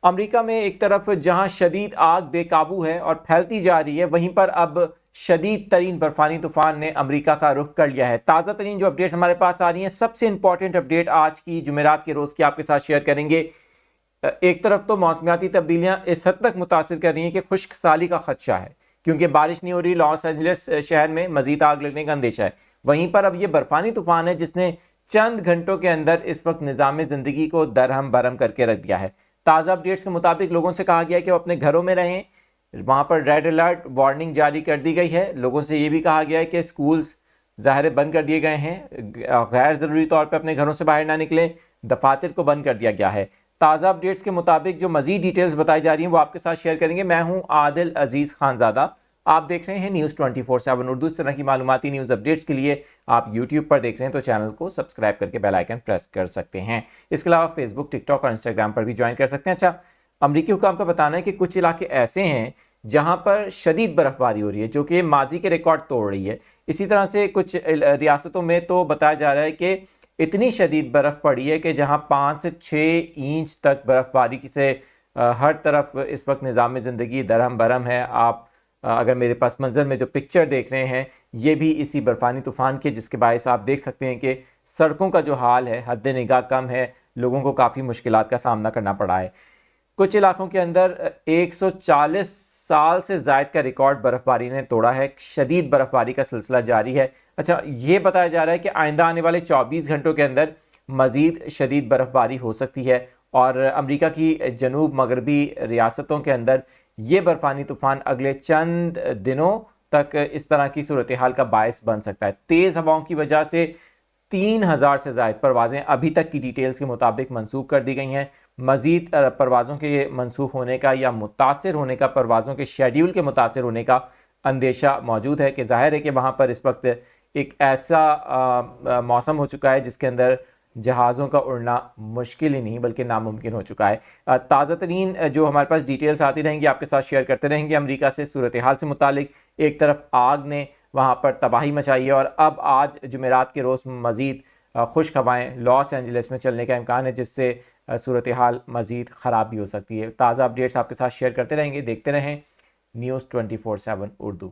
امریکہ میں ایک طرف جہاں شدید آگ بے قابو ہے اور پھیلتی جا رہی ہے، وہیں پر اب شدید ترین برفانی طوفان نے امریکہ کا رخ کر لیا ہے۔ تازہ ترین جو اپڈیٹس ہمارے پاس آ رہی ہیں، سب سے امپورٹنٹ اپڈیٹ آج کی جمعرات کے روز کی آپ کے ساتھ شیئر کریں گے۔ ایک طرف تو موسمیاتی تبدیلیاں اس حد تک متاثر کر رہی ہیں کہ خشک سالی کا خدشہ ہے، کیونکہ بارش نہیں ہو رہی۔ لاس اینجلس شہر میں مزید آگ لگنے کا اندیشہ ہے۔ وہیں پر اب یہ برفانی طوفان ہے جس نے چند گھنٹوں کے اندر اس وقت نظام زندگی کو درہم برہم کر کے رکھ دیا ہے۔ تازہ اپڈیٹس کے مطابق لوگوں سے کہا گیا ہے کہ وہ اپنے گھروں میں رہیں، وہاں پر ریڈ الرٹ وارننگ جاری کر دی گئی ہے۔ لوگوں سے یہ بھی کہا گیا ہے کہ سکولز ظاہر بند کر دیے گئے ہیں، غیر ضروری طور پہ اپنے گھروں سے باہر نہ نکلیں، دفاتر کو بند کر دیا گیا ہے۔ تازہ اپڈیٹس کے مطابق جو مزید ڈیٹیلز بتائی جا رہی ہیں وہ آپ کے ساتھ شیئر کریں گے۔ میں ہوں عادل عزیز خانزادہ، آپ دیکھ رہے ہیں نیوز 24/7 اردو۔ اس طرح کی معلوماتی نیوز اپڈیٹس کے لیے آپ یوٹیوب پر دیکھ رہے ہیں تو چینل کو سبسکرائب کر کے بیل آئیکن پریس کر سکتے ہیں۔ اس کے علاوہ فیس بک، ٹک ٹاک اور انسٹاگرام پر بھی جوائن کر سکتے ہیں۔ اچھا، امریکی حکام کا بتانا ہے کہ کچھ علاقے ایسے ہیں جہاں پر شدید برف باری ہو رہی ہے جو کہ ماضی کے ریکارڈ توڑ رہی ہے۔ اسی طرح سے کچھ ریاستوں میں تو بتایا جا رہا ہے کہ اتنی شدید برف پڑی ہے کہ جہاں 5 سے 6 انچ تک برف باری سے ہر طرف اس وقت نظام زندگی درہم برہم ہے۔ آپ اگر میرے پاس منظر میں جو پکچر دیکھ رہے ہیں یہ بھی اسی برفانی طوفان کے، جس کے باعث آپ دیکھ سکتے ہیں کہ سڑکوں کا جو حال ہے حد نگاہ کم ہے، لوگوں کو کافی مشکلات کا سامنا کرنا پڑا ہے۔ کچھ علاقوں کے اندر 140 سال سے زائد کا ریکارڈ برف باری نے توڑا ہے۔ شدید برف باری کا سلسلہ جاری ہے۔ اچھا، یہ بتایا جا رہا ہے کہ آئندہ آنے والے 24 گھنٹوں کے اندر مزید شدید برف باری ہو سکتی ہے، اور امریکہ کی جنوب مغربی ریاستوں کے اندر یہ برفانی طوفان اگلے چند دنوں تک اس طرح کی صورتحال کا باعث بن سکتا ہے۔ تیز ہواؤں کی وجہ سے 3000 سے زائد پروازیں ابھی تک کی ڈیٹیلز کے مطابق منسوخ کر دی گئی ہیں۔ مزید پروازوں کے منسوخ ہونے کا یا متاثر ہونے کا، پروازوں کے شیڈیول کے متاثر ہونے کا اندیشہ موجود ہے، کہ ظاہر ہے کہ وہاں پر اس وقت ایک ایسا موسم ہو چکا ہے جس کے اندر جہازوں کا اڑنا مشکل ہی نہیں بلکہ ناممکن ہو چکا ہے۔ تازہ ترین جو ہمارے پاس ڈیٹیلز آتی رہیں گی آپ کے ساتھ شیئر کرتے رہیں گے امریکہ سے صورتحال سے متعلق۔ ایک طرف آگ نے وہاں پر تباہی مچائی ہے، اور اب آج جمعرات کے روز مزید خشک ہوائیں لاس اینجلس میں چلنے کا امکان ہے، جس سے صورتحال مزید خراب بھی ہو سکتی ہے۔ تازہ اپڈیٹس آپ کے ساتھ شیئر کرتے رہیں گے، دیکھتے رہیں نیوز 24/7 اردو۔